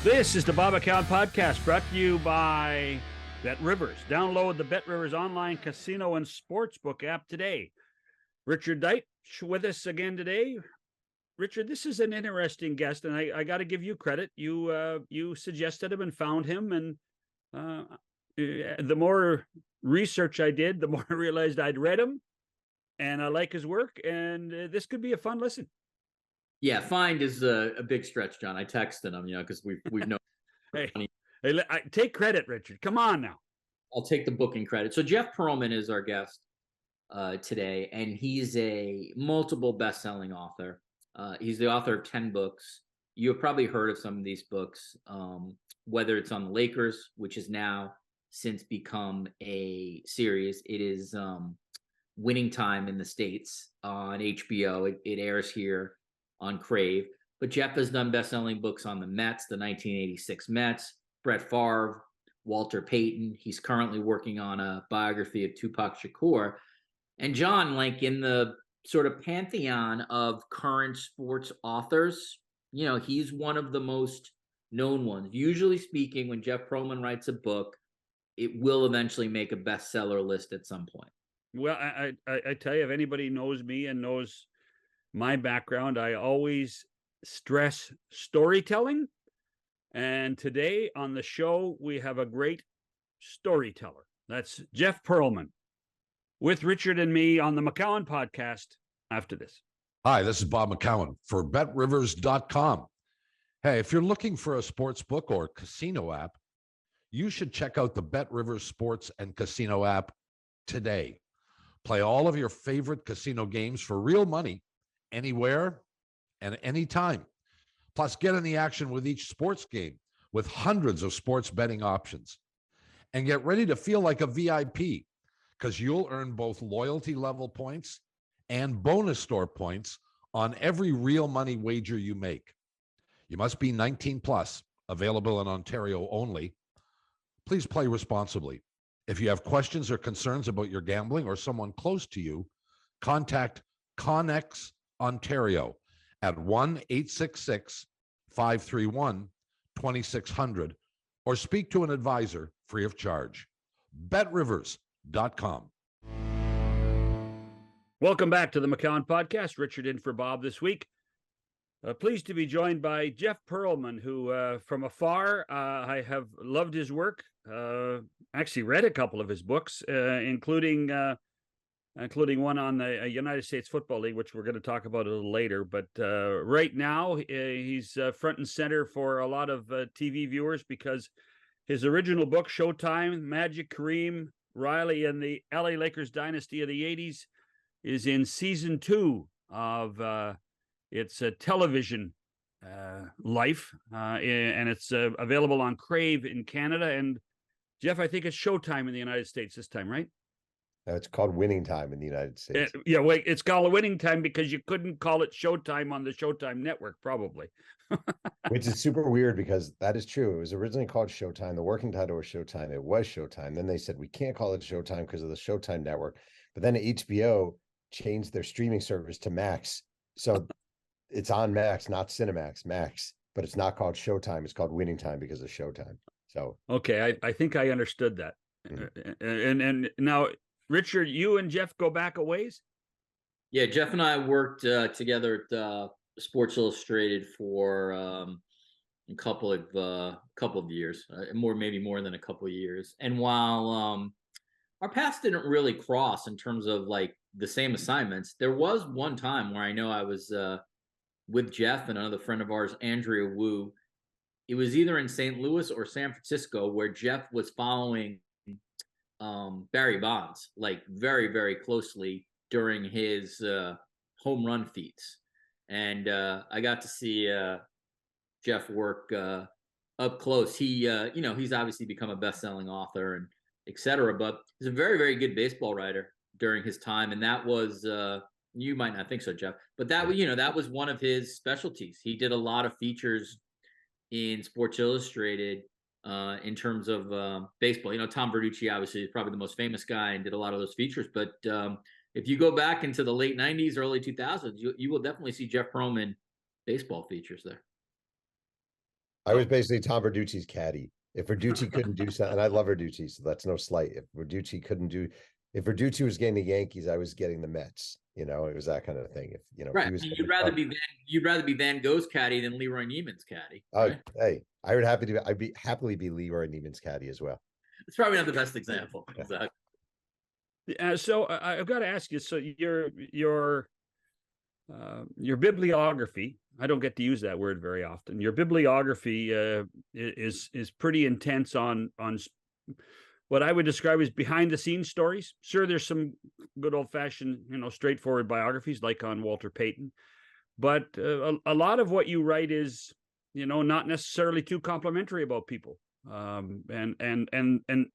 This is the Bob Account Podcast, brought to you by Bet Rivers. Download the Bet Rivers online casino and sportsbook app today. Richard Deitch with us again today. Richard, this is an interesting guest, and I got to give you credit. You suggested him and found him, and the more research I did, the more I realized I'd read him, and I like his work, and this could be a fun listen. Yeah, find is a big stretch, John. I texted him, because we've known. Hey, take credit, Richard. Come on now. I'll take the booking credit. So Jeff Pearlman is our guest today, and he's a multiple best-selling author. He's the author of 10 books. You have probably heard of some of these books, whether it's on the Lakers, which has now since become a series. It is Winning Time in the States on HBO. It airs here on Crave. But Jeff has done best-selling books on the Mets, the 1986 Mets, Brett Favre, Walter Payton. He's currently working on a biography of Tupac Shakur. And John, like in the sort of pantheon of current sports authors, he's one of the most known ones. Usually speaking, when Jeff Pearlman writes a book, it will eventually make a bestseller list at some point. Well, I tell you, if anybody knows me and knows my background, I always stress storytelling. And today on the show, we have a great storyteller. That's Jeff Pearlman with Richard and me on the McCown Podcast after this. Hi, this is Bob McCown for BetRivers.com. Hey, if you're looking for a sports book or casino app, you should check out the Bet Rivers Sports and Casino app today. Play all of your favorite casino games for real money, anywhere and anytime. Plus, get in the action with each sports game with hundreds of sports betting options. And get ready to feel like a VIP, because you'll earn both loyalty level points and bonus store points on every real money wager you make. You must be 19 plus, available in Ontario only. Please play responsibly. If you have questions or concerns about your gambling or someone close to you, contact Connex Ontario at 1-866-531-2600 or speak to an advisor free of charge. BetRivers.com. Welcome back to the McCown Podcast. Richard in for Bob this week. Pleased to be joined by Jeff Pearlman, who from afar, I have loved his work. Actually read a couple of his books, including one on the United States Football League, which we're going to talk about a little later. But right now, he's front and center for a lot of TV viewers because his original book, Showtime, Magic, Kareem, Riley, and the LA Lakers Dynasty of the 80s, is in season 2 of its television life, and it's available on Crave in Canada. And Jeff, I think it's Showtime in the United States this time, right? It's called Winning Time in the United States. Yeah, wait, it's called Winning Time because you couldn't call it Showtime on the Showtime network, probably. Which is super weird because that is true. It was originally called Showtime. The working title was Showtime. It was Showtime. Then they said, we can't call it Showtime because of the Showtime network. But then HBO changed their streaming service to Max. So it's on Max, not Cinemax, Max. But it's not called Showtime. It's called Winning Time because of Showtime. So okay, I think I understood that. Mm-hmm. And now, Richard, you and Jeff go back a ways? Yeah, Jeff and I worked together at Sports Illustrated for a couple of years, maybe more than a couple of years. And while our paths didn't really cross in terms of like the same assignments, there was one time where I know I was with Jeff and another friend of ours, Andrea Wu. It was either in St. Louis or San Francisco where Jeff was following Barry Bonds like very, very closely during his home run feats. And I got to see Jeff work up close. He, he's obviously become a best-selling author and et cetera, but he's a very, very good baseball writer during his time. And that was, you might not think so, Jeff, but that was one of his specialties. He did a lot of features in Sports Illustrated in terms of baseball. Tom Verducci obviously is probably the most famous guy and did a lot of those features. But if you go back into the late 90s, early 2000s, you will definitely see Jeff Pearlman baseball features there. I was basically Tom Verducci's caddy. If Verducci couldn't do something, and I love Verducci, so that's no slight. If Verducci was getting the Yankees, I was getting the Mets. It was that kind of thing. If Right. he was You'd rather be Van Gogh's caddy than Leroy Neiman's caddy. Right? Hey, I'd be happily be Leroy Neiman's caddy as well. It's probably not the best example. Yeah. Exactly. So I've got to ask you. So your bibliography, I don't get to use that word very often. Your bibliography is pretty intense on what I would describe as behind the scenes stories. Sure, there's some good old fashioned, straightforward biographies like on Walter Payton, but a lot of what you write is, not necessarily too complimentary about people. And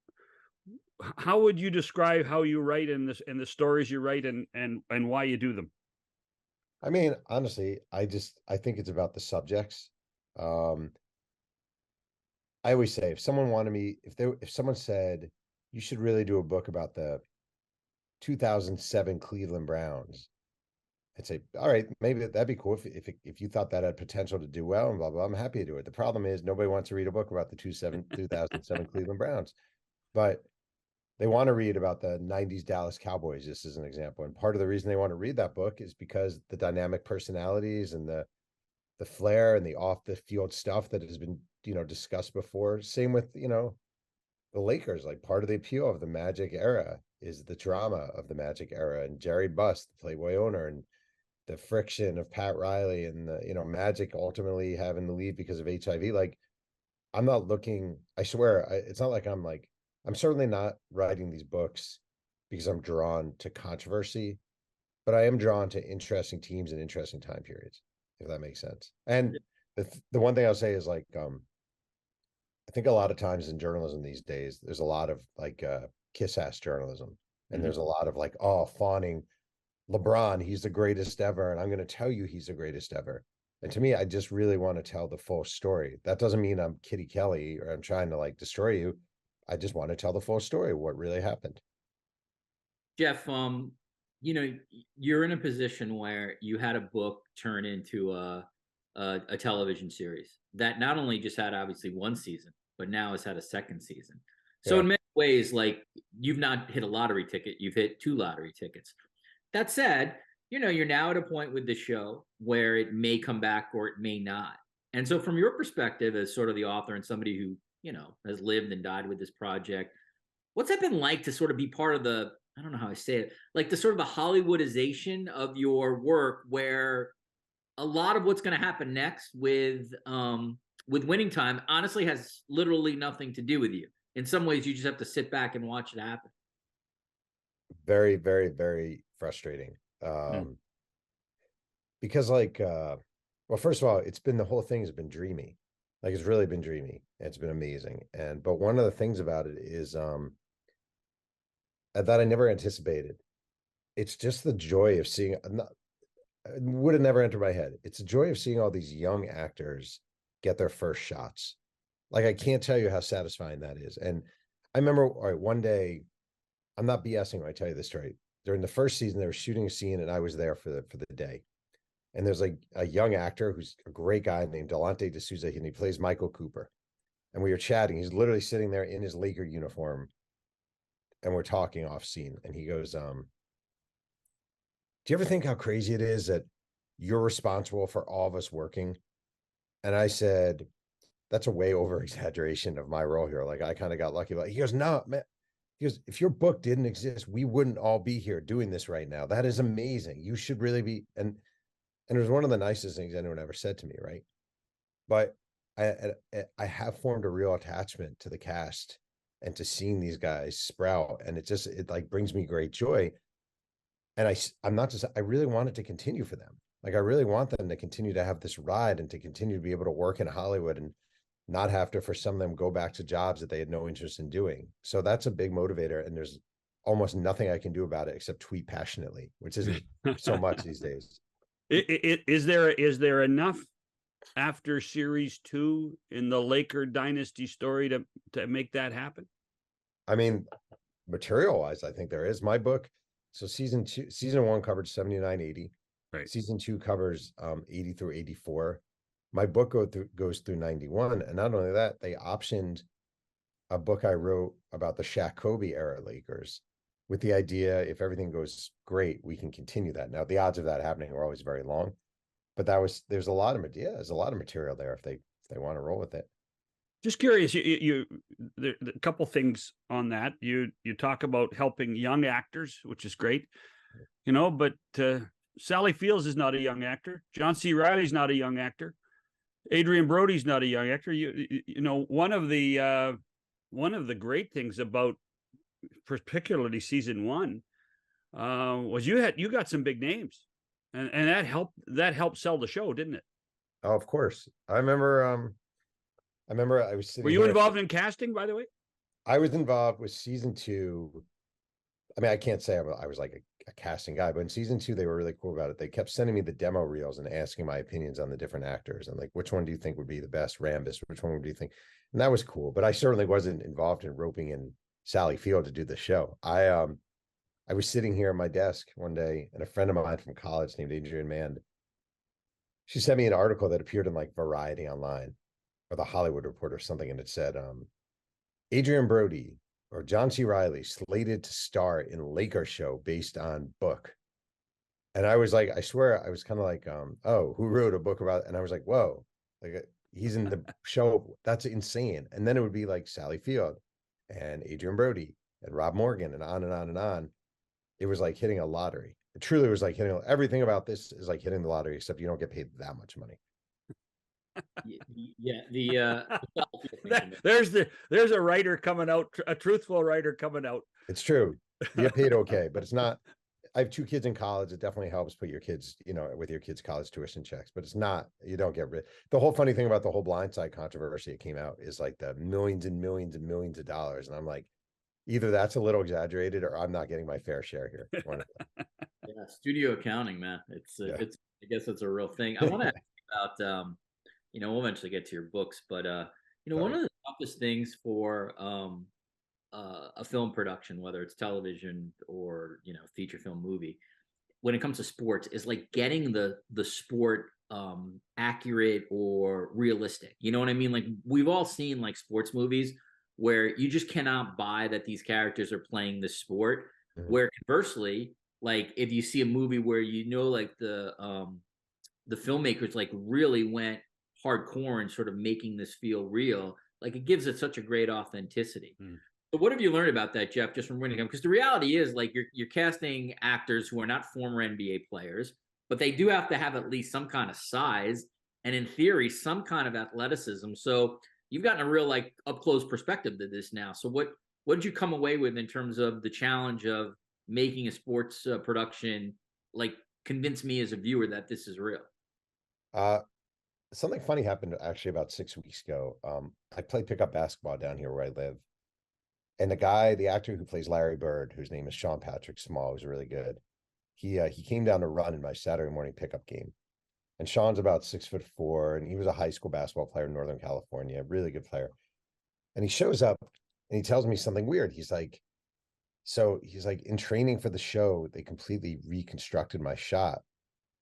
how would you describe how you write in the stories you write and why you do them? I mean, honestly, I think it's about the subjects. I always say, if someone said you should really do a book about the 2007 Cleveland Browns, I'd say, all right, maybe that'd be cool if you thought that had potential to do well and blah blah. I'm happy to do it. The problem is nobody wants to read a book about the 2007 Cleveland Browns, but they want to read about the 90s Dallas Cowboys, just as an example. And part of the reason they want to read that book is because the dynamic personalities and the flair and the off the field stuff that has been, discussed before. Same with, the Lakers. Like, part of the appeal of the Magic era is the drama of the Magic era and Jerry Buss, the Playboy owner, and the friction of Pat Riley and the, Magic ultimately having to leave because of HIV. Like, I'm not looking, I swear, it's not like I'm certainly not writing these books because I'm drawn to controversy, but I am drawn to interesting teams and interesting time periods, if that makes sense. And the one thing I'll say is, like, I think a lot of times in journalism these days, there's a lot of like kiss ass journalism, and there's a lot of like, fawning LeBron, he's the greatest ever, and I'm going to tell you he's the greatest ever. And to me, I just really want to tell the full story. That doesn't mean I'm Kitty Kelly or I'm trying to like destroy you. I just want to tell the full story of what really happened. Jeff, you're in a position where you had a book turn into a television series that not only just had obviously one season, but now has had a second season. So in many ways, like, you've not hit a lottery ticket, you've hit 2 lottery tickets. That said, you're now at a point with the show where it may come back or it may not. And so from your perspective as sort of the author and somebody who, has lived and died with this project, what's that been like to sort of be part of the, I don't know how I say it, like the sort of the Hollywoodization of your work, where a lot of what's going to happen next with Winning Time honestly has literally nothing to do with you. In some ways, you just have to sit back and watch it happen. Very, very, very frustrating. Because like, well, first of all, the whole thing has been dreamy. Like, it's really been dreamy. It's been amazing. But one of the things about it is that I never anticipated. It's just the joy of seeing, it would have never entered my head. It's the joy of seeing all these young actors get their first shots. Like, I can't tell you how satisfying that is. And I remember, all right, one day, I'm not BSing when I tell you this story. During the first season, they were shooting a scene and I was there for the day. And there's like a young actor who's a great guy named Delonte D'Souza, and he plays Michael Cooper. And we were chatting. He's literally sitting there in his Laker uniform, and we're talking off scene. And he goes, do you ever think how crazy it is that you're responsible for all of us working? And I said, that's a way over exaggeration of my role here. Like, I kind of got lucky. He goes, no, man. He goes, if your book didn't exist, we wouldn't all be here doing this right now. That is amazing. You should really be. And it was one of the nicest things anyone ever said to me, right? But I have formed a real attachment to the cast and to seeing these guys sprout, and it like brings me great joy. And I really want it to continue for them. Like, I really want them to continue to have this ride and to continue to be able to work in Hollywood and not have to, for some of them, go back to jobs that they had no interest in doing. So that's a big motivator, and there's almost nothing I can do about it except tweet passionately, which isn't so much these days. Is there enough after series 2 in the Laker dynasty story to make that happen? I mean, material wise, I think there is. My book, so season 1 covered 79-80. Right. Season 2 covers 80 through 84. my book goes through 91. And not only that, they optioned a book I wrote about the Shaq Kobe era Lakers with the idea, if everything goes great, we can continue that. Now, the odds of that happening are always very long, but there's a lot of there's a lot of material there if they want to roll with it. Just curious, there, a couple things on that. You talk about helping young actors, which is great, but Sally Fields is not a young actor. John C. Reilly's not a young actor. Adrian Brody's not a young actor. One of the great things about particularly season one was you got some big names, and that helped sell the show, didn't it? Oh, of course. I remember I was sitting. Were you involved in casting, by the way? I was involved with season 2. I mean, I can't say I was like a casting guy, but in season 2, they were really cool about it. They kept sending me the demo reels and asking my opinions on the different actors and like, which one do you think would be the best Rambus? Which one do you think? And that was cool. But I certainly wasn't involved in roping in Sally Field to do the show. I was sitting here at my desk one day, and a friend of mine from college named Adrian Mand, she sent me an article that appeared in like Variety Online or the Hollywood Reporter or something, and it said Adrian Brody or John C. Reilly slated to star in Laker show based on book. And I was like, I swear, I was kind of like, oh, who wrote a book about it? And I was like, whoa, like he's in the show. That's insane. And then it would be like Sally Field and Adrian Brody and Rob Morgan and on and on and on. It was like hitting a lottery. It truly was like hitting everything about this is like hitting the lottery, except you don't get paid that much money. Yeah, there's a writer coming out, a truthful writer coming out. It's true. You get paid okay, but it's not. I have 2 kids in college. It definitely helps put your kids, with your kids' college tuition checks, but it's not. You don't get rid. The whole funny thing about the whole Blindside controversy that came out is like the millions and millions and millions of dollars, and I'm like, either that's a little exaggerated or I'm not getting my fair share here. Yeah, studio accounting, man. It's I guess it's a real thing. I want to ask you about we'll eventually get to your books, but one of the toughest things for a film production, whether it's television or feature film movie, when it comes to sports, is like getting the sport accurate or realistic. You know what I mean? Like we've all seen like sports movies where you just cannot buy that these characters are playing the sport. Mm-hmm. Where conversely, like if you see a movie where like the filmmakers like really went hardcore and sort of making this feel real, like it gives it such a great authenticity. So what have you learned about that, Jeff, just from reading them? Because the reality is like you're casting actors who are not former NBA players, but they do have to have at least some kind of size and in theory some kind of athleticism. So you've gotten a real like up close perspective to this now. So what did you come away with in terms of the challenge of making a sports production, like convince me as a viewer that this is real? Something funny happened actually about 6 weeks ago. I play pickup basketball down here where I live. And the actor who plays Larry Bird, whose name is Sean Patrick Small, who's really good. He came down to run in my Saturday morning pickup game. And Sean's about 6'4", and he was a high school basketball player in Northern California, really good player. And he shows up and he tells me something weird. He's like, in training for the show, they completely reconstructed my shot.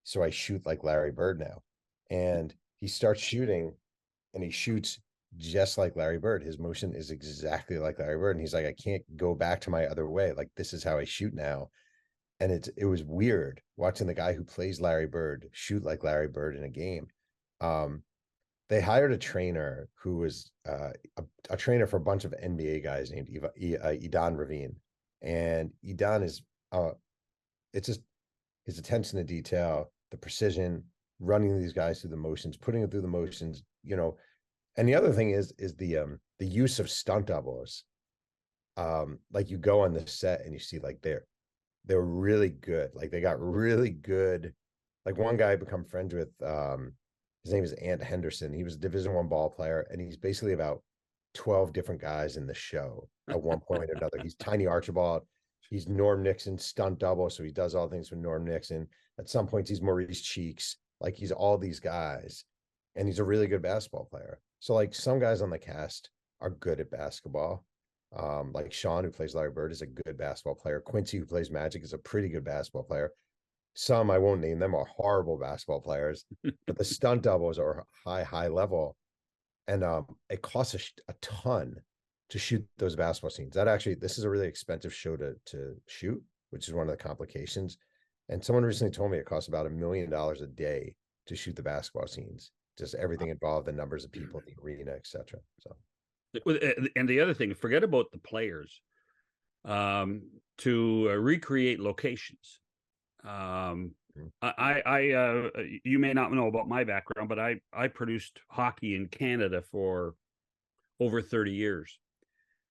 So I shoot like Larry Bird now. And he starts shooting and he shoots just like Larry Bird. His motion is exactly like Larry Bird. And he's like, I can't go back to my other way. Like, this is how I shoot now. And it was weird watching the guy who plays Larry Bird shoot like Larry Bird in a game. They hired a trainer who was a trainer for a bunch of NBA guys named Idan Ravine. And Idan is, it's just his attention to detail, the precision, running these guys through the motions, putting them through the motions, And the other thing is the use of stunt doubles. Like you go on the set and you see like they're really good. Like they got really good. Like one guy I become friends with, his name is Ant Henderson. He was a Division I ball player, and he's basically about 12 different guys in the show at one point or another. He's Tiny Archibald. He's Norm Nixon stunt double, so he does all things with Norm Nixon. At some points, he's Maurice Cheeks. Like he's all these guys, and he's a really good basketball player. So like some guys on the cast are good at basketball. Like Sean, who plays Larry Bird, is a good basketball player. Quincy, who plays Magic, is a pretty good basketball player. some, I won't name them, are horrible basketball players, but the stunt doubles are high level. And it costs a ton to shoot those basketball scenes. This is a really expensive show to shoot, which is one of the complications. And someone recently told me it costs about $1 million a day to shoot the basketball scenes, just everything involved, the numbers of people in the arena, etc. So, and the other thing, forget about the players, to recreate locations. You may not know about my background, but I produced hockey in Canada for over 30 years.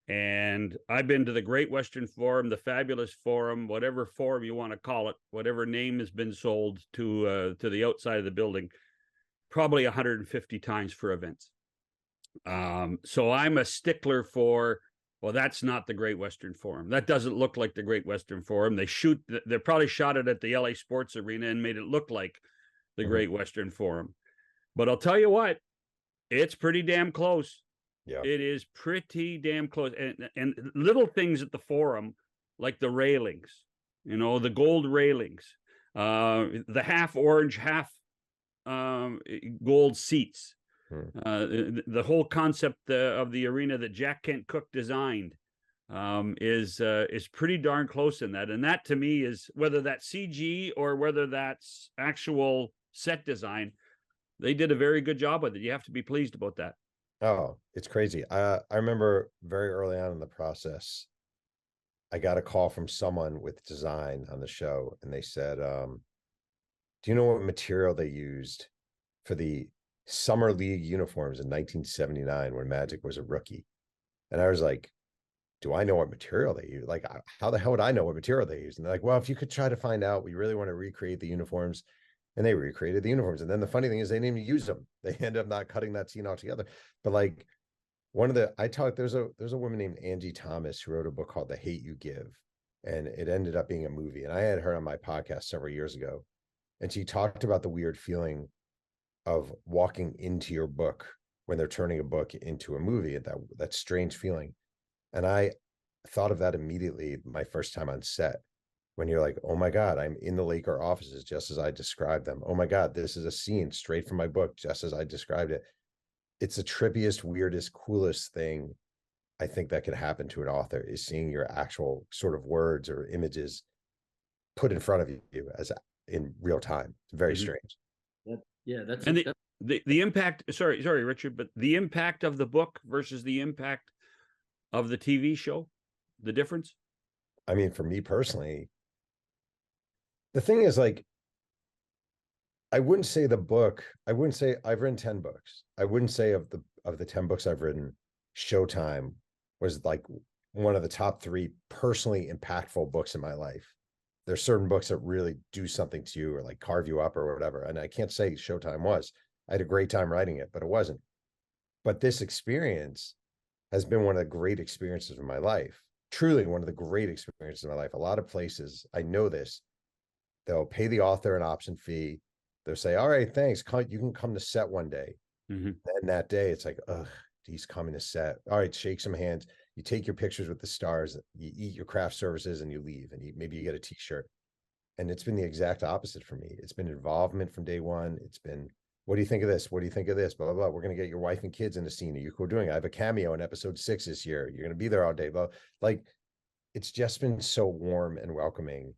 And I've been to the Great Western Forum, the Fabulous Forum, whatever forum you want to call it, whatever name has been sold to the outside of the building, probably 150 times for events. So I'm a stickler for, well, that's not the Great Western Forum. That doesn't look like the Great Western Forum. They probably shot it at the LA Sports Arena and made it look like the Great Western Forum. But I'll tell you what, it's pretty damn close. yeah, It is pretty damn close. And little things at the Forum, like the railings, the gold railings, the half orange, half gold seats. The whole concept of the arena that Jack Kent Cooke designed is pretty darn close in that. And that to me is, whether that's CG or whether that's actual set design, they did a very good job with it. You have to be pleased about that. oh, it's crazy. I remember very early on in the process, I got a call from someone with design on the show, and they said, do you know what material they used for the Summer League uniforms in 1979 when Magic was a rookie? And I was like, do I know what material they use? Like, how the hell would I know what material they use? And they're like, well, if you could try to find out, we really want to recreate the uniforms. And they recreated the uniforms. And then the funny thing is, they didn't even use them. They ended up not cutting that scene altogether. But like, there's a woman named Angie Thomas who wrote a book called The Hate You Give. And it ended up being a movie. And I had her on my podcast several years ago. And she talked about the weird feeling of walking into your book when they're turning a book into a movie, and that strange feeling. And I thought of that immediately my first time on set, when you're like, oh my God, I'm in the Laker offices just as I described them. Oh my God, this is a scene straight from my book, just as I described it. It's the trippiest, weirdest, coolest thing I think that could happen to an author, is seeing your actual sort of words or images put in front of you as in real time. It's very strange. That's the impact. Sorry, Richard, but the impact of the book versus the impact of the TV show, the difference. I mean, for me personally, the thing is, like, I wouldn't say I've written 10 books. I wouldn't say of the 10 books I've written, Showtime was like one of the top 3 personally impactful books in my life. There's certain books that really do something to you or like carve you up or whatever. And I can't say Showtime was. I had a great time writing it, but it wasn't. But this experience has been one of the great experiences of my life. Truly one of the great experiences of my life. A lot of places, I know this, they'll pay the author an option fee. They'll say, all right, thanks. You can come to set one day. And that day it's like, ugh, he's coming to set. All right, shake some hands. You take your pictures with the stars, you eat your craft services, and you leave, and maybe you get a t-shirt. And it's been the exact opposite for me. It's been involvement from day one. It's been, what do you think of this? What do you think of this? Blah, blah, blah. We're going to get your wife and kids in the scene. Are you cool doing it? I have a cameo in episode 6 this year. You're going to be there all day. Blah. Like, it's just been so warm and welcoming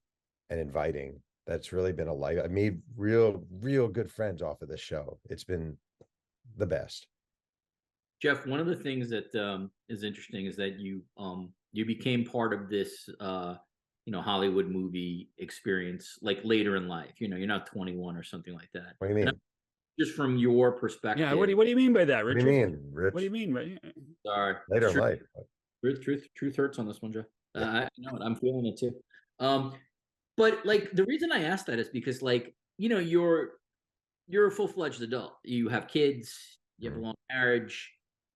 and inviting. That's really been a life. I made real good friends off of this show. It's been the best. Jeff, one of the things that is interesting is that you became part of this Hollywood movie experience like later in life. You're not 21 or something like that. What do you mean? Just from your perspective. Yeah. What do you mean by that, Richard? What do you mean, Rich? What do you mean? Sorry. Later in life. Truth hurts on this one, Jeff. I know it. I'm feeling it too. But like the reason I asked that is because you're a full-fledged adult. You have kids. You have a long marriage.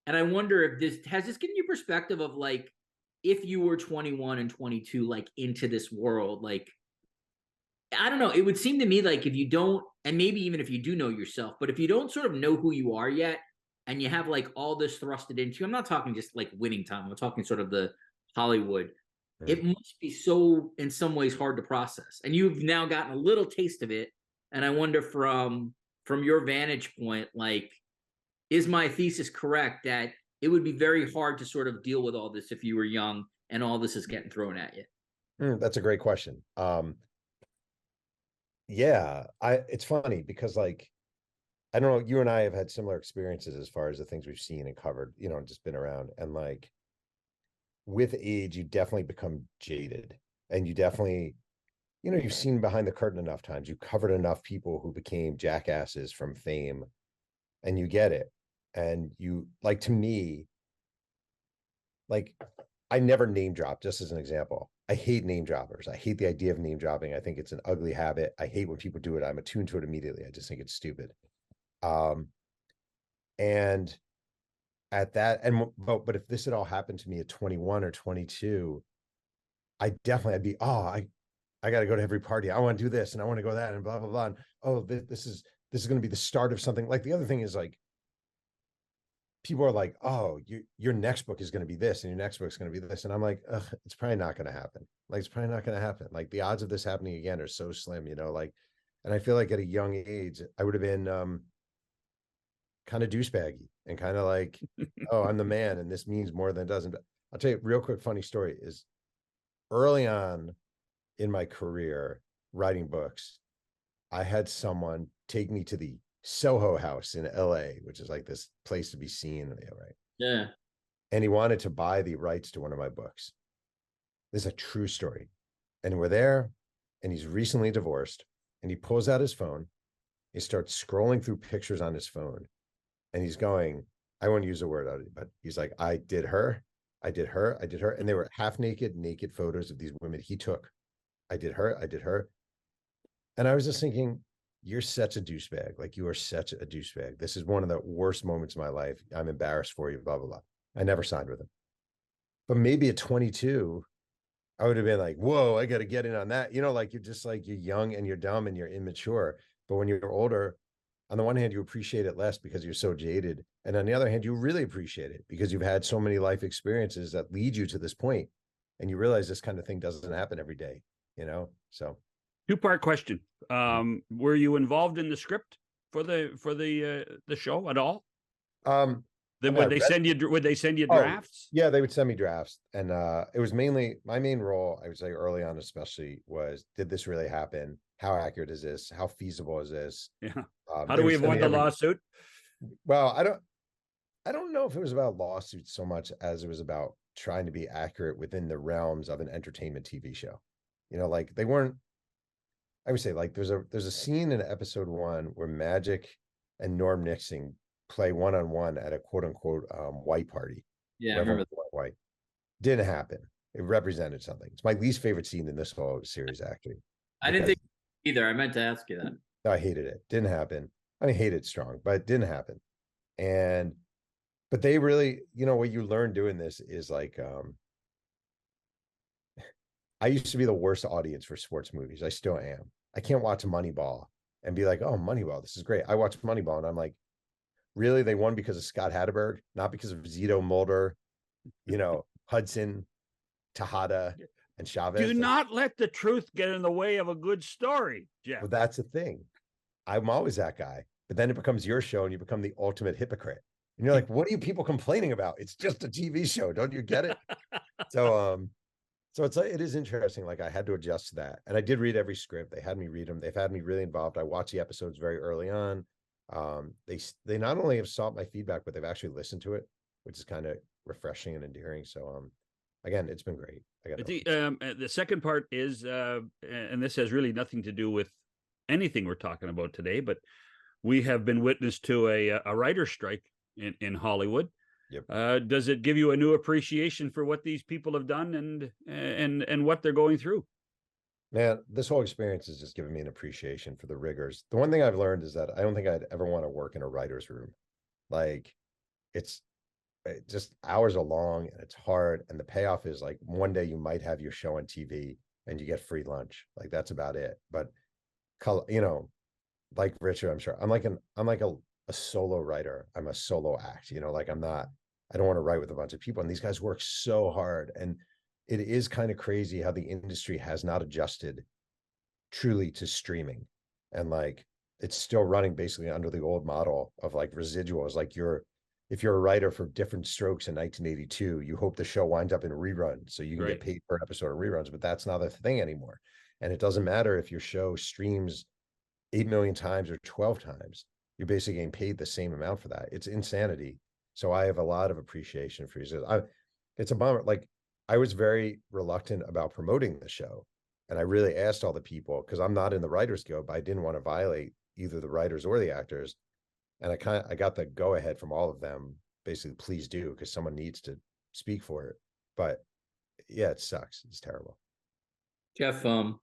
And I wonder if this has given you perspective of like, if you were 21 and 22, like into this world, like, I don't know, it would seem to me like if you don't, and maybe even if you do know yourself, but if you don't sort of know who you are yet, and you have like all this thrusted into you, I'm not talking just like winning time. I'm talking sort of the Hollywood. it must be so, in some ways, hard to process. And you've now gotten a little taste of it. And I wonder from your vantage point, like, is my thesis correct that it would be very hard to sort of deal with all this if you were young and all this is getting thrown at you? That's a great question. Yeah, it's funny because, like, I don't know, you and I have had similar experiences as far as the things we've seen and covered, just been around. And like with age, you definitely become jaded, and you definitely, you've seen behind the curtain enough times, you covered enough people who became jackasses from fame, and you get it. And you, like, to me, like, I never name drop, just as an example. I hate name droppers. I hate the idea of name dropping. I think it's an ugly habit. I hate when people do it. I'm attuned to it immediately. I just think it's stupid. And at that, but if this had all happened to me at 21 or 22, I'd be, I got to go to every party. I want to do this and I want to go that and blah, blah, blah. And, this is going to be the start of something. Like, the other thing is, like, people are like, oh, your next book is going to be this and your next book is going to be this. And I'm like, it's probably not going to happen. Like, it's probably not going to happen. Like, the odds of this happening again are so slim, like, and I feel like at a young age, I would have been kind of douchebaggy and kind of like, oh, I'm the man and this means more than it doesn't. But I'll tell you a real quick funny story is, early on in my career writing books, I had someone take me to the Soho House in LA, which is like this place to be seen, right? Yeah. And he wanted to buy the rights to one of my books. This is a true story. And we're there, and he's recently divorced, and he pulls out his phone. He starts scrolling through pictures on his phone, and he's going, I won't use a word out of it, but he's like, I did her. And they were half naked photos of these women he took. I did her. And I was just thinking, you're such a douchebag. Like, you are such a douchebag. This is one of the worst moments of my life. I'm embarrassed for you, blah, blah, blah. I never signed with him. But maybe at 22, I would have been like, whoa, I got to get in on that. Like, you're just like, you're young and you're dumb and you're immature. But when you're older, on the one hand, you appreciate it less because you're so jaded. And on the other hand, you really appreciate it because you've had so many life experiences that lead you to this point. And you realize this kind of thing doesn't happen every day, so. Two-part question. Were you involved in the script for the show at all? Would they send you drafts? Yeah, they would send me drafts. And it was mainly, my main role, I would say early on especially, was, did this really happen? How accurate is this? How feasible is this? Yeah. How do we avoid the lawsuit? Well, I don't know if it was about lawsuits so much as it was about trying to be accurate within the realms of an entertainment TV show. Like, they weren't, I would say, like, there's a scene in episode 1 where Magic and Norm Nixon play one-on-one at a quote unquote white party. Yeah, I remember that. White. Didn't happen. It represented something. It's my least favorite scene in this whole series, actually. I didn't think either. I meant to ask you that. No, I hated it. Didn't happen. I mean, hated strong, but it didn't happen. But they really, what you learn doing this is, like, I used to be the worst audience for sports movies. I still am. I can't watch Moneyball and be like, oh, Moneyball, this is great. I watch Moneyball and I'm like, really? They won because of Scott Hatterberg, not because of Zito Mulder, Hudson, Tejada, and Chavez. Do not let the truth get in the way of a good story, Jeff. Well, that's the thing. I'm always that guy. But then it becomes your show and you become the ultimate hypocrite. And you're like, what are you people complaining about? It's just a TV show. Don't you get it? So it is interesting. Like, I had to adjust to that. And I did read every script. They had me read them. They've had me really involved. I watched the episodes very early on. They not only have sought my feedback, but they've actually listened to it, which is kind of refreshing and endearing. So again, it's been great. The second part is, and this has really nothing to do with anything we're talking about today, but we have been witness to a writer's strike in Hollywood. Yep. Does it give you a new appreciation for what these people have done and what they're going through? Man, this whole experience has just given me an appreciation for the rigors. The one thing I've learned is that I don't think I'd ever want to work in a writer's room. Like, it just hours are long and it's hard. And the payoff is, like, one day you might have your show on TV and you get free lunch. Like, that's about it. But, like Richard, I'm sure I'm like a solo writer. I'm a solo act, like, I don't want to write with a bunch of people. And these guys work so hard. And it is kind of crazy how the industry has not adjusted truly to streaming. And like, it's still running basically under the old model of like residuals. Like if you're a writer for Different Strokes in 1982, you hope the show winds up in a rerun so you can get paid per episode of reruns, but that's not a thing anymore. And it doesn't matter if your show streams 8 million times or 12 times, you're basically getting paid the same amount for that. It's insanity. So I have a lot of appreciation for you. It's a bummer. Like, I was very reluctant about promoting the show. And I really asked all the people, because I'm not in the Writers Guild, but I didn't want to violate either the writers or the actors. And I got the go ahead from all of them, basically, please do, because someone needs to speak for it. But yeah, it sucks. It's terrible. Jeff, one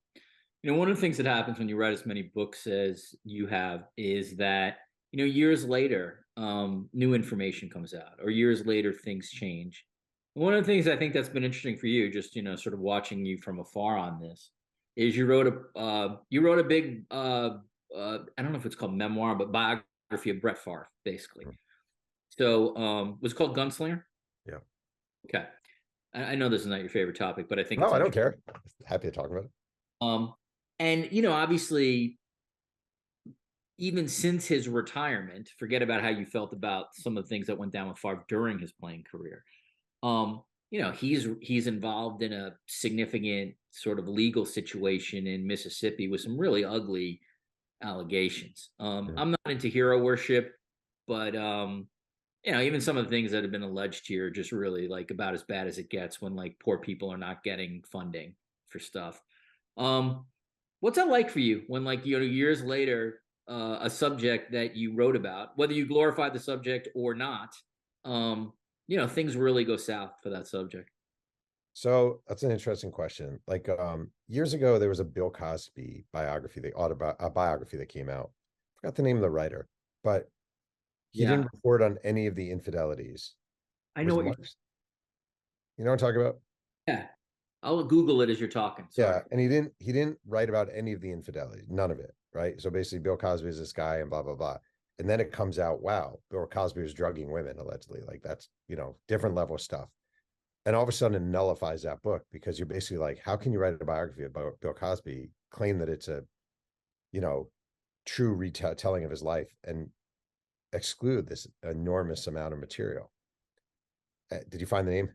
of the things that happens when you write as many books as you have is that, years later, new information comes out, or years later, things change. One of the things I think that's been interesting for you, just, sort of watching you from afar on this, is you wrote a big, I don't know if it's called memoir, but biography of Brett Favre, basically. So, was it called Gunslinger? Yeah. Okay. I know this is not your favorite topic, but I think I don't care. Happy to talk about it. And obviously, even since his retirement, forget about how you felt about some of the things that went down with Favre during his playing career. He's involved in a significant sort of legal situation in Mississippi with some really ugly allegations. I'm not into hero worship, but even some of the things that have been alleged here are just really like about as bad as it gets when like poor people are not getting funding for stuff. What's that like for you when, like, years later, a subject that you wrote about, whether you glorify the subject or not, things really go south for that subject? So that's an interesting question. Like, years ago, there was a Bill Cosby biography, a biography that came out. Forgot the name of the writer, but he didn't report on any of the infidelities. I know what you know what I'm talking about? Yeah. I'll Google it as you're talking. Sorry. Yeah, and he didn't write about any of the infidelity, none of it, right? So basically, Bill Cosby is this guy and blah blah blah, and then it comes out, wow, Bill Cosby was drugging women allegedly. Like, that's different level of stuff, and all of a sudden it nullifies that book, because you're basically like, how can you write a biography about Bill Cosby, claim that it's a true retelling of his life, and exclude this enormous amount of material? Did you find the name?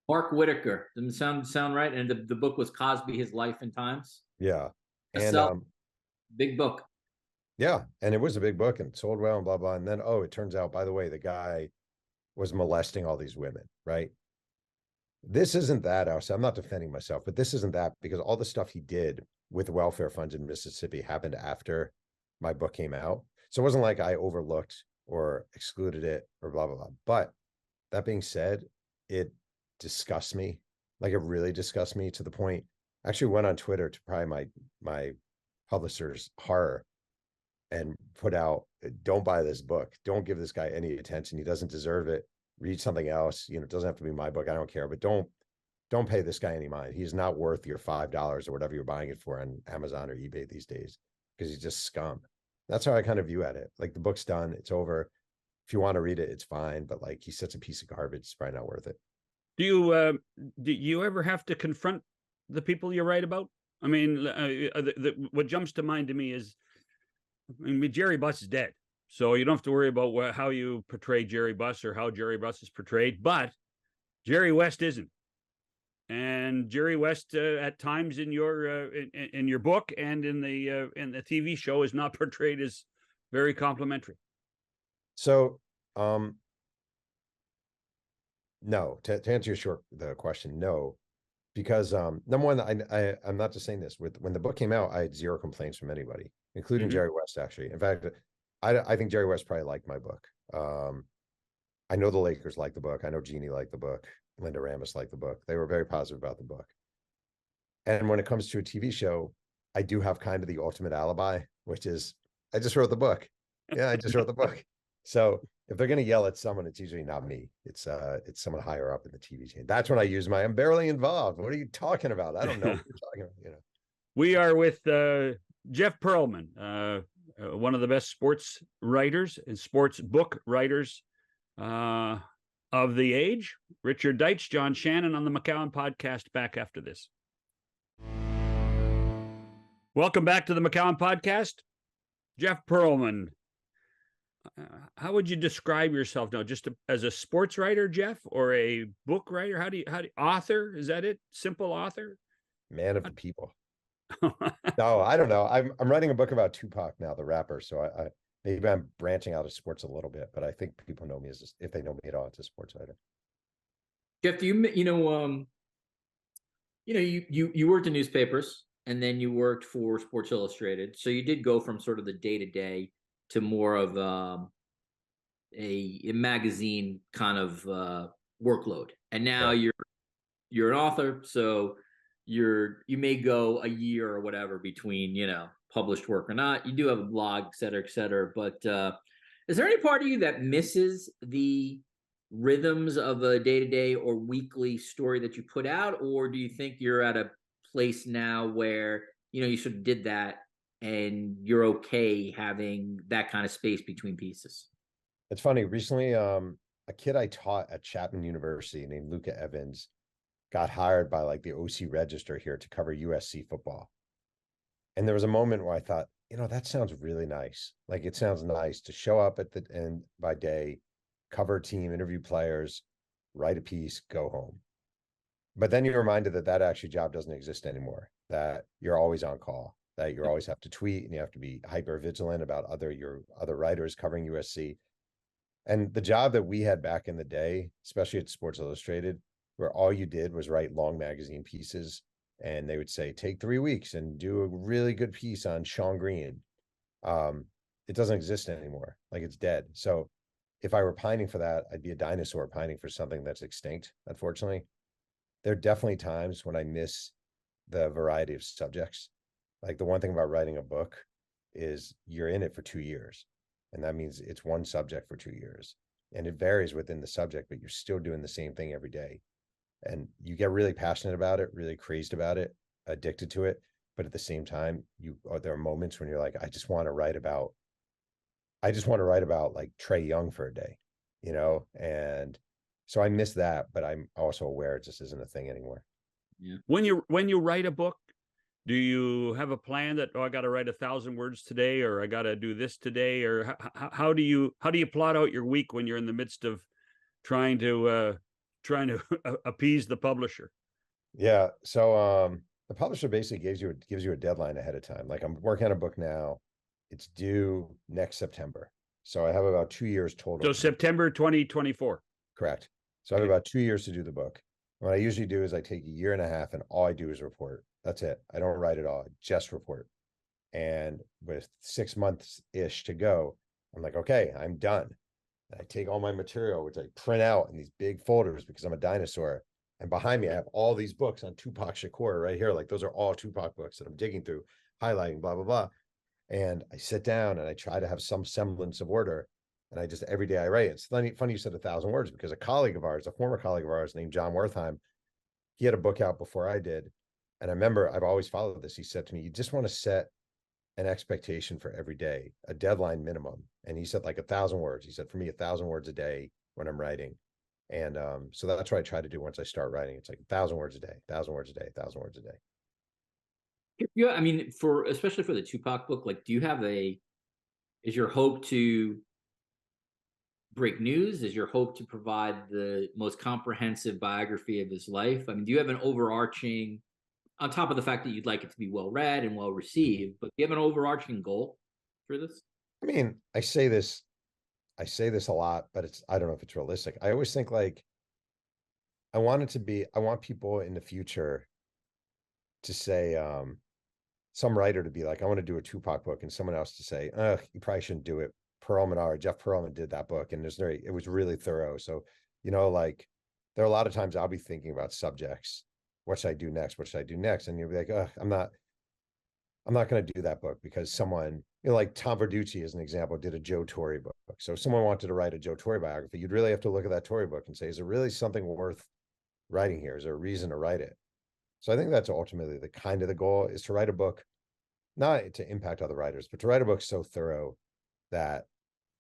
Mark Whitaker. Doesn't sound right. And the book was Cosby: His Life and Times. Yeah. And big book. Yeah, and it was a big book and sold well and blah blah. And then it turns out, by the way, the guy was molesting all these women, right? This isn't that. I'm not defending myself, but this isn't that, because all the stuff he did with welfare funds in Mississippi happened after my book came out. So it wasn't like I overlooked or excluded it or blah blah blah. But that being said, it disgusts me. Like, it really disgusts me to the point. I actually went on Twitter, to probably my publisher's horror, and put out, don't buy this book. Don't give this guy any attention. He doesn't deserve it. Read something else. It doesn't have to be my book. I don't care, but don't pay this guy any mind. He's not worth your $5 or whatever you're buying it for on Amazon or eBay these days, because he's just scum. That's how I kind of view at it. Like, the book's done. It's over. If you want to read it, it's fine. But like, he's such a piece of garbage. It's probably not worth it. Do you ever have to confront the people you write about? I mean, what jumps to mind to me is, Jerry Buss is dead, so you don't have to worry about how you portray Jerry Buss or how Jerry Buss is portrayed. But Jerry West isn't, and Jerry West at times in your book and in the TV show is not portrayed as very complimentary. So, no, to answer the question, no, because number one, I'm not just saying this. When the book came out, I had zero complaints from anybody, including Jerry West. Actually, in fact, I think Jerry West probably liked my book. I know the Lakers liked the book. I know Jeannie liked the book. Linda Ramos liked the book. They were very positive about the book. And when it comes to a TV show, I do have kind of the ultimate alibi, which is, I just wrote the book. Yeah, I just wrote the book. So if they're going to yell at someone, it's usually not me. It's someone higher up in the TV chain. That's when I use I'm barely involved. What are you talking about? I don't know what you're talking about. We are with Jeff Pearlman, one of the best sports writers and sports book writers on of the age. Richard Deitch, John Shannon on the McCown Podcast, back after this. Welcome back to the McCown Podcast. Jeff Pearlman, how would you describe yourself now? Just as a sports writer, Jeff, or a book writer? How do you author? Is that it? Simple author? Man of the people. No, I don't know. I'm writing a book about Tupac now, the rapper. So I maybe I'm branching out of sports a little bit, but I think people know me as, if they know me at all, it's a sports writer. Jeff, you worked in newspapers and then you worked for Sports Illustrated. So you did go from sort of the day-to-day to more of a magazine kind of workload. And now you're an author, so you may go a year or whatever between, published work or not. You do have a blog, et cetera, et cetera. But is there any part of you that misses the rhythms of a day-to-day or weekly story that you put out? Or do you think you're at a place now where, you sort of did that and you're okay having that kind of space between pieces? It's funny. Recently, a kid I taught at Chapman University named Luca Evans got hired by like the OC Register here to cover USC football. And there was a moment where I thought, that sounds really nice. Like, it sounds nice to show up at the end by day, cover a team, interview players, write a piece, go home. But then you're reminded that actually job doesn't exist anymore, that you're always on call, that you always have to tweet and you have to be hyper vigilant about your other writers covering USC. And the job that we had back in the day, especially at Sports Illustrated, where all you did was write long magazine pieces, and they would say, take 3 weeks and do a really good piece on Sean Green. It doesn't exist anymore. Like, it's dead. So if I were pining for that, I'd be a dinosaur pining for something that's extinct, unfortunately. There are definitely times when I miss the variety of subjects. Like, the one thing about writing a book is you're in it for 2 years. And that means it's one subject for 2 years. And it varies within the subject, but you're still doing the same thing every day. And you get really passionate about it, really crazed about it, addicted to it. But at the same time, there are moments when you're like, I just want to write about like Trae Young for a day, and so I miss that, but I'm also aware it just isn't a thing anymore. Yeah. When you write a book, do you have a plan that, I got to write 1,000 words today, or I got to do this today, or how do you plot out your week when you're in the midst of trying to appease the publisher? Yeah. So the publisher basically gives you a deadline ahead of time. Like, I'm working on a book now. It's due next September. So I have about 2 years total. So September 2024. Correct. So I have about 2 years to do the book. What I usually do is I take a year and a half and all I do is report. That's it. I don't write at all. I just report. And with 6 months-ish to go, I'm like, okay, I'm done. And I take all my material, which I print out in these big folders because I'm a dinosaur. And behind me, I have all these books on Tupac Shakur right here. Like, those are all Tupac books that I'm digging through, highlighting, blah, blah, blah. And I sit down and I try to have some semblance of order. And I just, every day I write. It's funny you said 1,000 words, because a former colleague of ours named John Wertheim, he had a book out before I did. And I remember, I've always followed this. He said to me, you just want to set an expectation for every day, a deadline minimum. And he said, like, 1,000 words. He said, for me, 1,000 words a day when I'm writing. And so that's what I try to do once I start writing. It's like 1,000 words a day, 1,000 words a day, 1,000 words a day. Yeah, I mean, especially for the Tupac book, like, is your hope to break news? Is your hope to provide the most comprehensive biography of his life? I mean, do you have an overarching, on top of the fact that you'd like it to be well read and well received, but do you have an overarching goal for this? I mean, I say this a lot, but I don't know if it's realistic. I always think, like, I want people in the future to say, some writer to be like, I want to do a Tupac book, and someone else to say, you probably shouldn't do it. Jeff Pearlman did that book, and it was really thorough. So, like, there are a lot of times I'll be thinking about subjects. What should I do next? What should I do next? And you'll be like, I'm not going to do that book because someone, like Tom Verducci, as an example, did a Joe Torre book. So if someone wanted to write a Joe Torre biography, you'd really have to look at that Torre book and say, is there really something worth writing here? Is there a reason to write it? So I think that's ultimately the goal, is to write a book, not to impact other writers, but to write a book so thorough that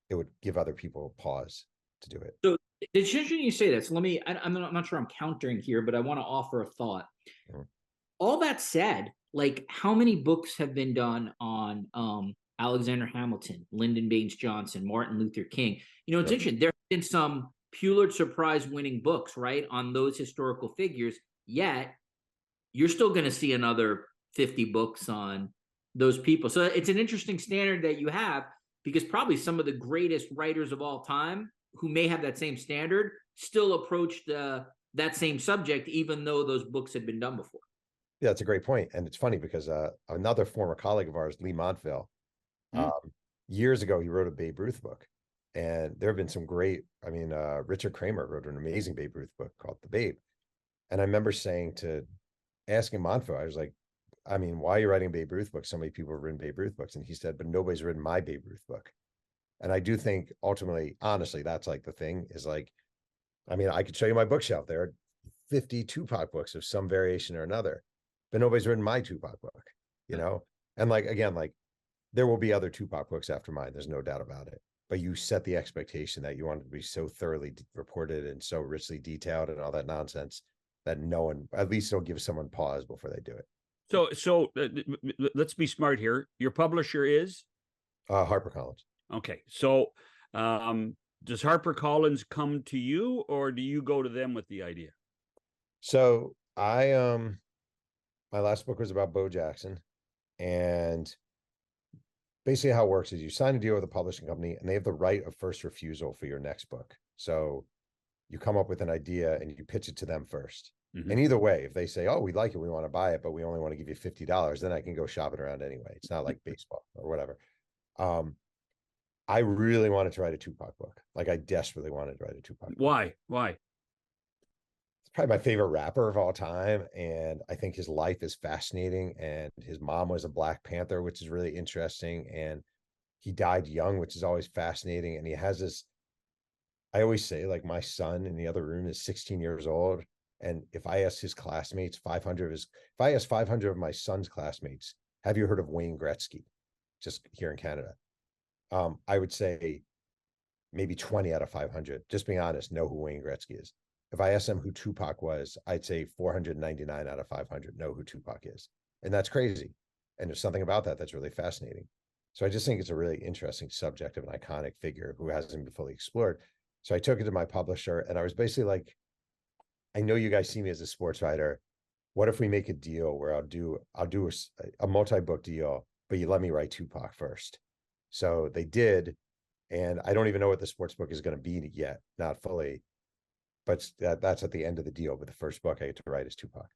it would give other people pause to do it. So it's interesting you say that. So I'm not sure I'm countering here, but I want to offer a thought. Mhm. All that said, like how many books have been done on Alexander Hamilton, Lyndon Baines Johnson, Martin Luther King? You know, it's interesting. There have been some Pulitzer Prize winning books, right, on those historical figures, yet you're still going to see another 50 books on those people. So it's an interesting standard that you have, because probably some of the greatest writers of all time who may have that same standard still approached that same subject, even though those books had been done before. Yeah, that's a great point. And it's funny because another former colleague of ours, Lee Montville, years ago, he wrote a Babe Ruth book. And there have been some great, Richard Kramer wrote an amazing Babe Ruth book called The Babe. And I remember asking Montville, I was like, I mean, why are you writing a Babe Ruth book? So many people have written Babe Ruth books. And he said, but nobody's written my Babe Ruth book. And I do think ultimately, honestly, that's like the thing is like, I mean, I could show you my bookshelf. There are 50 Tupac books of some variation or another, but nobody's written my Tupac book, you know? And like, again, like there will be other Tupac books after mine. There's no doubt about it. But you set the expectation that you want it to be so thoroughly reported and so richly detailed and all that nonsense that no one, at least it'll give someone pause before they do it. So let's be smart here. Your publisher is HarperCollins. Okay. So does HarperCollins come to you, or do you go to them with the idea? So my last book was about Bo Jackson, and basically how it works is you sign a deal with a publishing company and they have the right of first refusal for your next book. So you come up with an idea and you pitch it to them first. Mm-hmm. And either way, if they say, oh, we like it, we want to buy it, but we only want to give you $50, then I can go shop it around anyway. It's not like baseball or whatever. I really wanted to write a Tupac book. Like I desperately wanted to write a Tupac book. Why? It's probably my favorite rapper of all time. And I think his life is fascinating. And his mom was a Black Panther, which is really interesting. And he died young, which is always fascinating. And he has this, I always say, like my son in the other room is 16 years old. And if I ask his classmates, if I ask 500 of my son's classmates, have you heard of Wayne Gretzky? Just here in Canada. I would say maybe 20 out of 500, just being honest, know who Wayne Gretzky is. If I asked them who Tupac was, I'd say 499 out of 500 know who Tupac is. And that's crazy. And there's something about that that's really fascinating. So I just think it's a really interesting subject of an iconic figure who hasn't been fully explored. So I took it to my publisher and I was basically like, I know you guys see me as a sports writer. What if we make a deal where I'll do a multi-book deal, but you let me write Tupac first? So they did. And I don't even know what the sports book is going to be yet, not fully. But that's at the end of the deal. But the first book I get to write is Tupac.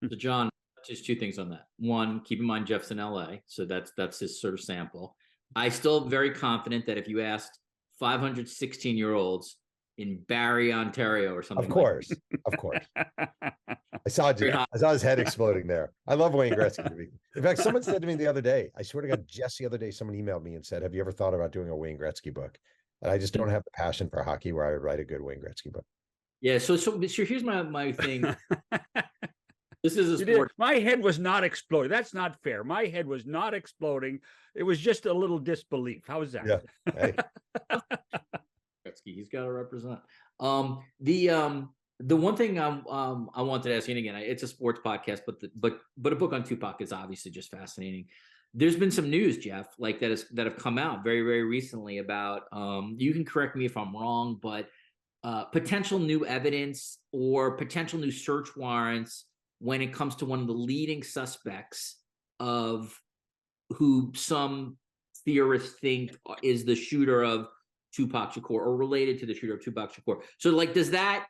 So John, just two things on that. One, keep in mind Jeff's in LA, so that's his sort of sample. I still very confident that if you asked 516-year-olds in Barrie, Ontario, or something, of course. I saw his head exploding there. I love Wayne Gretzky. In fact, someone said to me the other day, I swear to God, just the other day, someone emailed me and said, have you ever thought about doing a Wayne Gretzky book? And I just don't have the passion for hockey where I would write a good Wayne Gretzky book. Yeah. So here's my thing. This is a sport. My head was not exploding. That's not fair. My head was not exploding. It was just a little disbelief. How is that? Yeah. Hey. He's got to represent. The one thing I wanted to ask you, and again, it's a sports podcast, but a book on Tupac is obviously just fascinating. There's been some news, Jeff, like that have come out very, very recently about. You can correct me if I'm wrong, but potential new evidence or potential new search warrants when it comes to one of the leading suspects of who some theorists think is the shooter of Tupac Shakur or related to the shooter of Tupac Shakur. So like, is that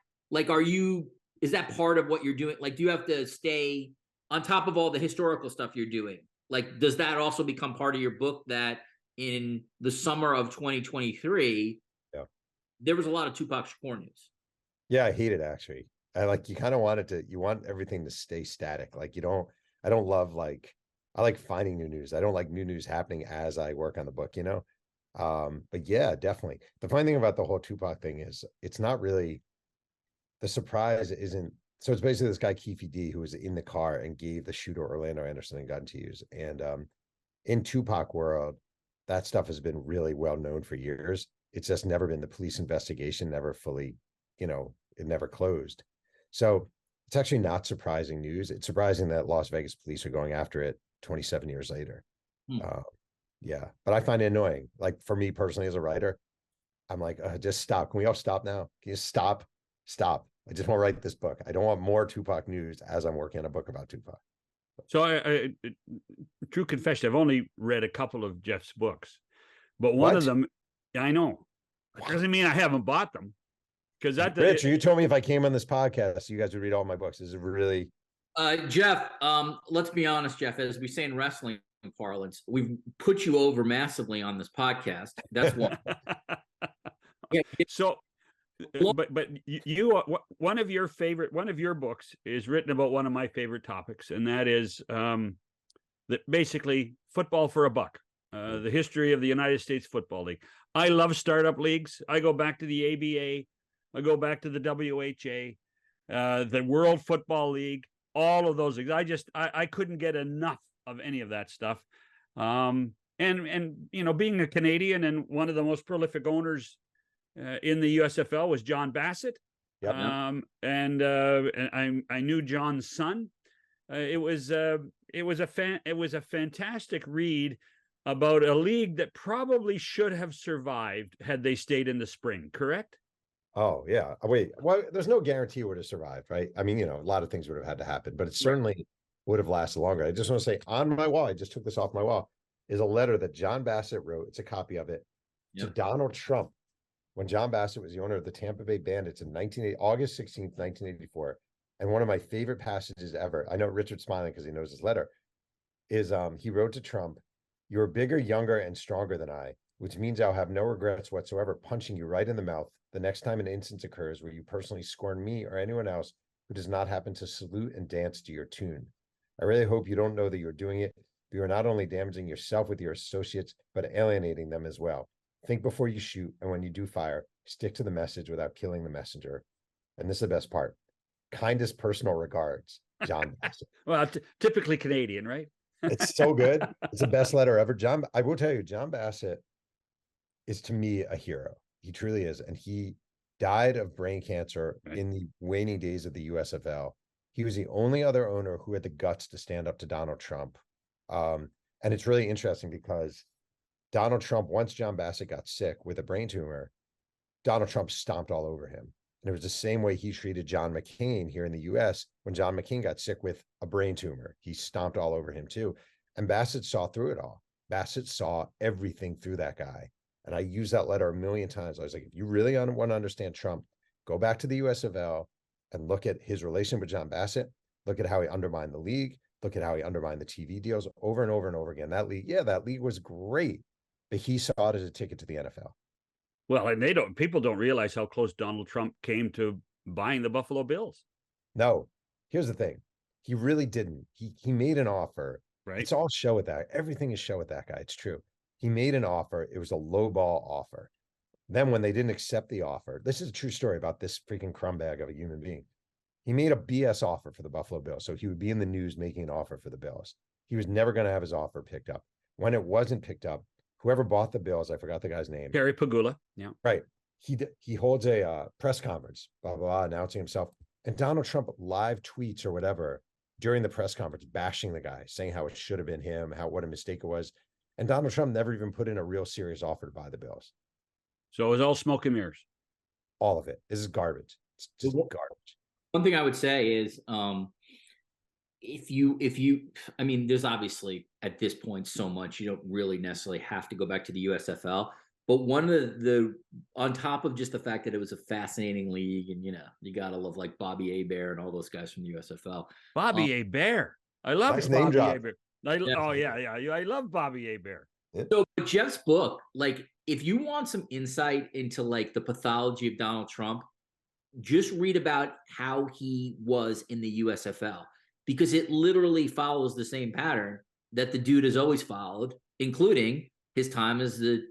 part of what you're doing? Like, do you have to stay on top of all the historical stuff you're doing? Like, does that also become part of your book that in the summer of 2023, there was a lot of Tupac Shakur news? Yeah, I hate it actually. You want everything to stay static. Like I like finding new news. I don't like new news happening as I work on the book, but yeah, definitely. The funny thing about the whole Tupac thing is it's not really, the surprise isn't, so it's basically this guy, Keefe D, who was in the car and gave the shooter Orlando Anderson a gun to use. And in Tupac world, that stuff has been really well known for years. It's just never been, the police investigation never fully, it never closed. So it's actually not surprising news. It's surprising that Las Vegas police are going after it 27 years later. Yeah, but I find it annoying. Like for me personally as a writer, I'm like, just stop. Can we all stop now? Can you stop? Stop. I just want to write this book. I don't want more Tupac news as I'm working on a book about Tupac. So I true confession, I've only read a couple of Jeff's books, but one of them, I know, it doesn't mean I haven't bought them. Because that, Rich, you told me if I came on this podcast, you guys would read all my books. Is it really? Jeff, let's be honest, Jeff, as we say in wrestling parlance, we've put you over massively on this podcast. That's one. So, but you, one of your books is written about one of my favorite topics, and that is that basically football for a buck, the history of the United States Football League. I love startup leagues. I go back to the ABA. I go back to the WHA, the World Football League, all of those leagues. I couldn't get enough of any of that stuff. And being a Canadian and one of the most prolific owners in the USFL was John Bassett. Yep. And I knew John's son. It was a fantastic read about a league that probably should have survived had they stayed in the spring, correct? Oh, yeah. Wait, well, there's no guarantee it would have survived, right? I mean, a lot of things would have had to happen, but it certainly would have lasted longer. I just want to say on my wall, I just took this off my wall, is a letter that John Bassett wrote. It's a copy of it to Donald Trump when John Bassett was the owner of the Tampa Bay Bandits in August 16th, 1984. And one of my favorite passages ever, I know Richard's smiling because he knows his letter, is he wrote to Trump, "You're bigger, younger, and stronger than I, which means I'll have no regrets whatsoever punching you right in the mouth the next time an instance occurs where you personally scorn me or anyone else who does not happen to salute and dance to your tune. I really hope you don't know that you're doing it, but you're not only damaging yourself with your associates, but alienating them as well. Think before you shoot, and when you do fire, stick to the message without killing the messenger." And this is the best part. "Kindest personal regards, John Bassett." Well, typically Canadian, right? It's so good. It's the best letter ever. I will tell you, John Bassett is to me a hero. He truly is. And he died of brain cancer in the waning days of the USFL. He was the only other owner who had the guts to stand up to Donald Trump. And it's really interesting because Donald Trump, once John Bassett got sick with a brain tumor, Donald Trump stomped all over him. And it was the same way he treated John McCain here in the US when John McCain got sick with a brain tumor. He stomped all over him too. And Bassett saw through it all. Bassett saw everything through that guy. And I used that letter a million times. I was like, if you really want to understand Trump, go back to the USFL and look at his relation with John Bassett. Look at how he undermined the league. Look at how he undermined the TV deals over and over and over again. That league was great, but he saw it as a ticket to the NFL. Well, and people don't realize how close Donald Trump came to buying the Buffalo Bills. No, here's the thing. He really didn't. He made an offer. Right. It's all show with that. Everything is show with that guy. It's true. He made an offer. It was a low ball offer. Then when they didn't accept the offer, this is a true story about this freaking crumbag of a human being. He made a BS offer for the Buffalo Bills. So he would be in the news making an offer for the Bills. He was never going to have his offer picked up. When it wasn't picked up, whoever bought the Bills, I forgot the guy's name. Terry Pagula. Yeah. Right. He holds a press conference, blah, blah, blah, announcing himself. And Donald Trump live tweets or whatever during the press conference, bashing the guy, saying how it should have been him, what a mistake it was. And Donald Trump never even put in a real serious offer to buy the Bills. So it was all smoke and mirrors. All of it. This is garbage. It's just garbage. One thing I would say is, if you, I mean, there's obviously at this point so much, you don't really necessarily have to go back to the USFL. But one of the on top of just the fact that it was a fascinating league, and you gotta love like Bobby Hebert and all those guys from the USFL. Bobby Hebert, I love nice Bobby name Hebert. Oh yeah, I love Bobby Hebert. So Jeff's book, like, if you want some insight into like the pathology of Donald Trump, just read about how he was in the USFL, because it literally follows the same pattern that the dude has always followed, including his time as the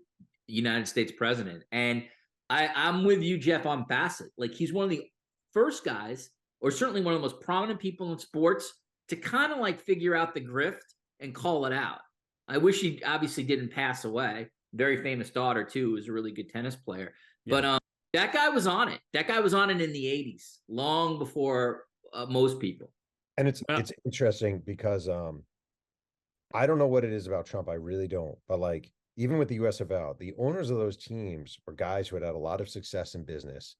United States president. And I'm with you, Jeff, on Bassett. Like, he's one of the first guys, or certainly one of the most prominent people in sports, to kind of like figure out the grift and call it out. I wish he obviously didn't pass away, very famous daughter too, who's a really good tennis player. Yeah. But that guy was on it. That guy was on it in the 80s, long before most people. And it's interesting because I don't know what it is about Trump. I really don't. But like, even with the USFL, the owners of those teams were guys who had had a lot of success in business.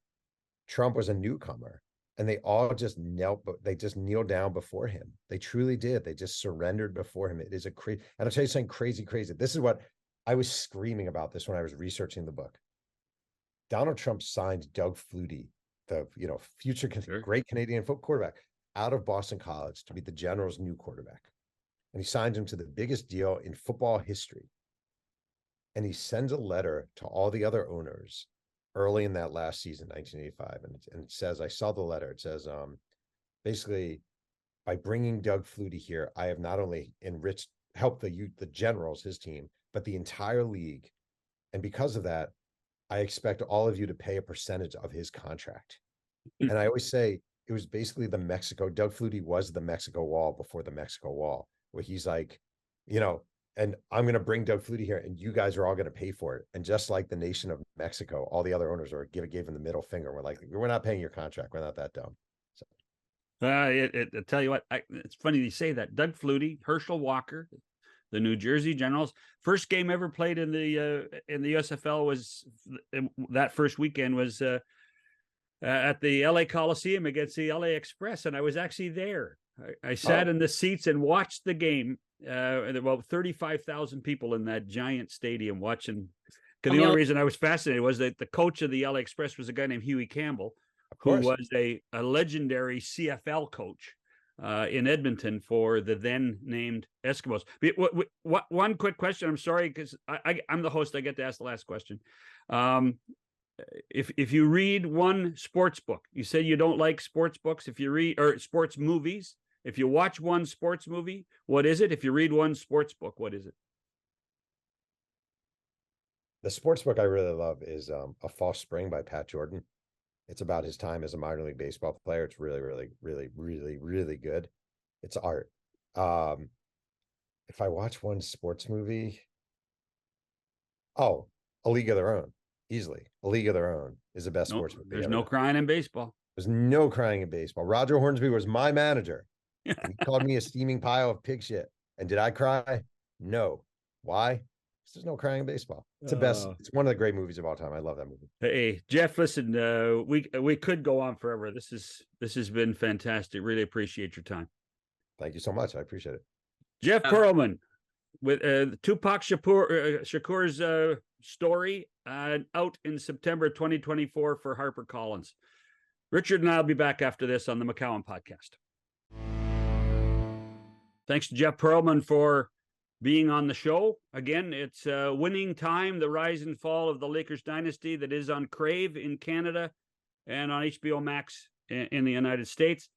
Trump was a newcomer, and they all just kneeled down before him. They truly did. They just surrendered before him. It is a crazy, and I'll tell you something crazy. This is what I was screaming about this when I was researching the book. Donald Trump signed Doug Flutie, the future great Canadian football quarterback, out of Boston College to be the Generals' new quarterback. And he signed him to the biggest deal in football history. And he sends a letter to all the other owners early in that last season, 1985. And it says, I saw the letter. It says, basically, by bringing Doug Flutie here, I have not only helped the Generals, his team, but the entire league. And because of that, I expect all of you to pay a percentage of his contract. And I always say it was basically Doug Flutie was the Mexico Wall before the Mexico Wall, where he's like, and I'm going to bring Doug Flutie here, and you guys are all going to pay for it. And just like the nation of Mexico, all the other owners gave him the middle finger. We're like, we're not paying your contract. We're not that dumb. So. I tell you what, it's funny you say that. Doug Flutie, Herschel Walker, the New Jersey Generals, first game ever played in the USFL was that first weekend was at the LA Coliseum against the LA Express, and I was actually there. I sat in the seats and watched the game. About 35,000 people in that giant stadium watching. Because the only reason I was fascinated was that the coach of the LA Express was a guy named Huey Campbell, who was a legendary CFL coach in Edmonton for the then named Eskimos. One quick question. I'm sorry, because I'm the host. I get to ask the last question. If you read one sports book, you say you don't like sports books. If you read or sports movies. If you watch one sports movie, what is it? If you read one sports book, what is it? The sports book I really love is A False Spring by Pat Jordan. It's about his time as a minor league baseball player. It's really, really, really, really, really good. It's art. If I watch one sports movie, A League of Their Own. Easily. A League of Their Own is the best sports movie. There's no crying in baseball. There's no crying in baseball. Roger Hornsby was my manager. And he called me a steaming pile of pig shit. And did I cry? No. Why? Because there's no crying in baseball. It's the best. It's one of the great movies of all time. I love that movie. Hey, Jeff, listen, we could go on forever. This has been fantastic. Really appreciate your time. Thank you so much. I appreciate it. Jeff Pearlman with Tupac Shakur's story out in September 2024 for HarperCollins. Richard and I will be back after this on the McCowan Podcast. Thanks to Jeff Pearlman for being on the show. Again, it's Winning Time, the rise and fall of the Lakers dynasty that is on Crave in Canada and on HBO Max in the United States.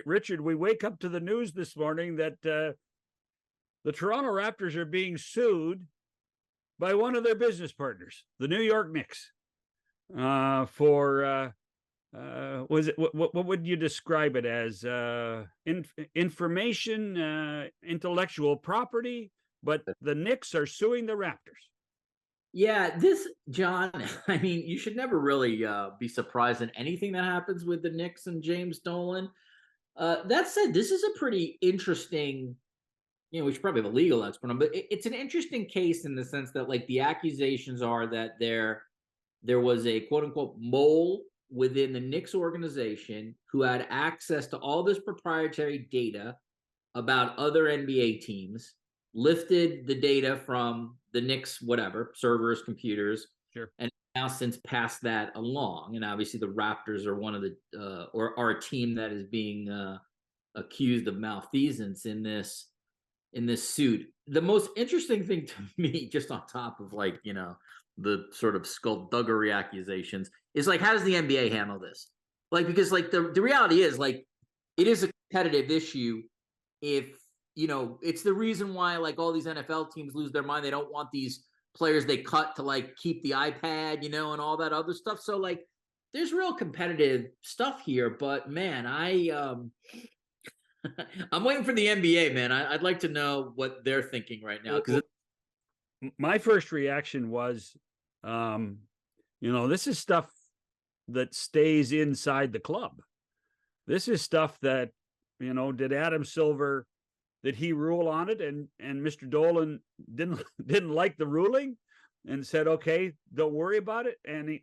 Richard, we wake up to the news this morning that the Toronto Raptors are being sued by one of their business partners, the New York Knicks, for what would you describe it as? Information, intellectual property, but the Knicks are suing the Raptors. Yeah, John, I mean, you should never really be surprised at anything that happens with the Knicks and James Dolan. That said, this is a pretty interesting, we should probably have a legal expert on, but it's an interesting case in the sense that, like, the accusations are that there was a quote unquote mole within the Knicks organization who had access to all this proprietary data about other NBA teams, lifted the data from the Knicks, whatever, servers, computers, sure, and now since passed that along. And obviously the Raptors are one of the, or are a team that is being accused of malfeasance in this suit. The most interesting thing to me, just on top of, like, the sort of skullduggery accusations, is like, how does the NBA handle this? Like, because, like, the reality is, like, it is a competitive issue. If, it's the reason why, like, all these NFL teams lose their mind. They don't want these players they cut to, like, keep the iPad, and all that other stuff. So, like, there's real competitive stuff here. But man, I'm waiting for the NBA, man. I'd like to know what they're thinking right now, because my first reaction was, this is stuff that stays inside the club. This is stuff that, did Adam Silver, did he rule on it? And Mr. Dolan didn't like the ruling and said, okay, don't worry about it. And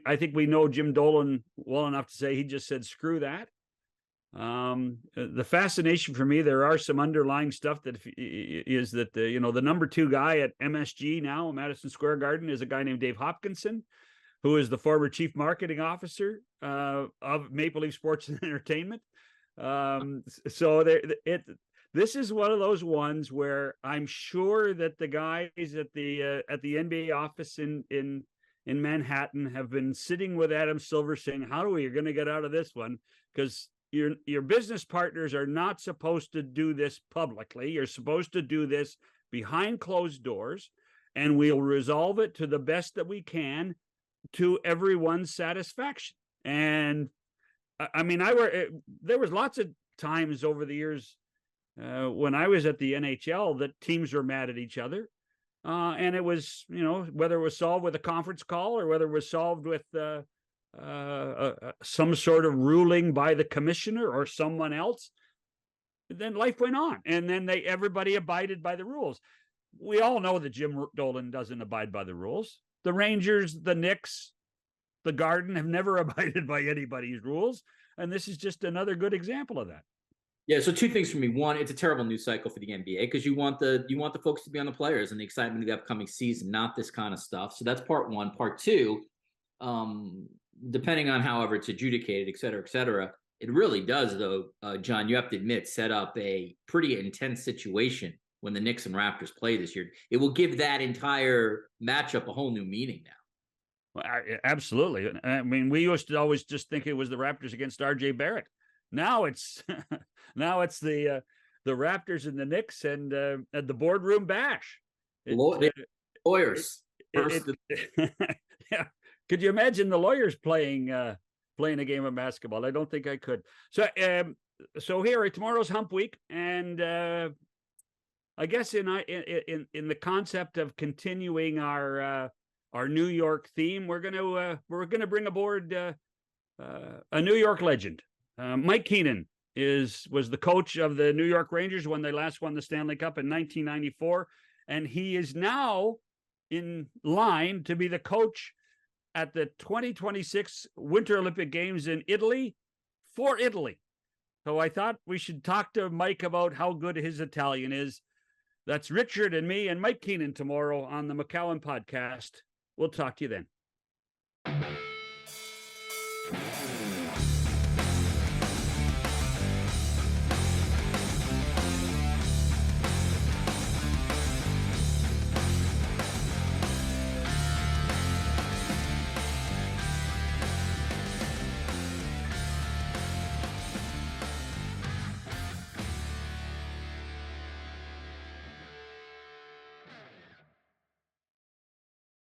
I think we know Jim Dolan well enough to say he just said, screw that. The fascination for me, there are some underlying stuff that is that the number 2 guy at MSG now, Madison Square Garden, is a guy named Dave Hopkinson, who is the former chief marketing officer of Maple Leaf Sports and Entertainment. So this is one of those ones where I'm sure that the guys at the NBA office in Manhattan have been sitting with Adam Silver saying, how are we going to get out of this one? Because your business partners are not supposed to do this publicly. You're supposed to do this behind closed doors, and we'll resolve it to the best that we can to everyone's satisfaction. And I mean, there was lots of times over the years when I was at the NHL that teams were mad at each other. And it was, whether it was solved with a conference call or whether it was solved with some sort of ruling by the commissioner or someone else, then life went on. And then everybody abided by the rules. We all know that Jim Dolan doesn't abide by the rules. The Rangers, the Knicks, the Garden have never abided by anybody's rules. And this is just another good example of that. Yeah, so 2 things for me. One, it's a terrible news cycle for the NBA because you want the folks to be on the players and the excitement of the upcoming season, not this kind of stuff. So that's part one. Part two, depending on however it's adjudicated, et cetera, it really does, though, John, you have to admit, set up a pretty intense situation when the Knicks and Raptors play this year. It will give that entire matchup a whole new meaning now. Well, absolutely. I mean, we used to always just think it was the Raptors against R.J. Barrett. Now it's the Raptors and the Knicks and the boardroom bash. Lawyers. Yeah. Could you imagine the lawyers playing a game of basketball? I don't think I could. So here, tomorrow's Hump Week, and I guess in the concept of continuing our New York theme, we're gonna bring aboard a New York legend. Mike Keenan was the coach of the New York Rangers when they last won the Stanley Cup in 1994, and he is now in line to be the coach at the 2026 Winter Olympic Games in Italy for Italy. So I thought we should talk to Mike about how good his Italian is. That's Richard and me and Mike Keenan tomorrow on the McCowan Podcast. We'll talk to you then.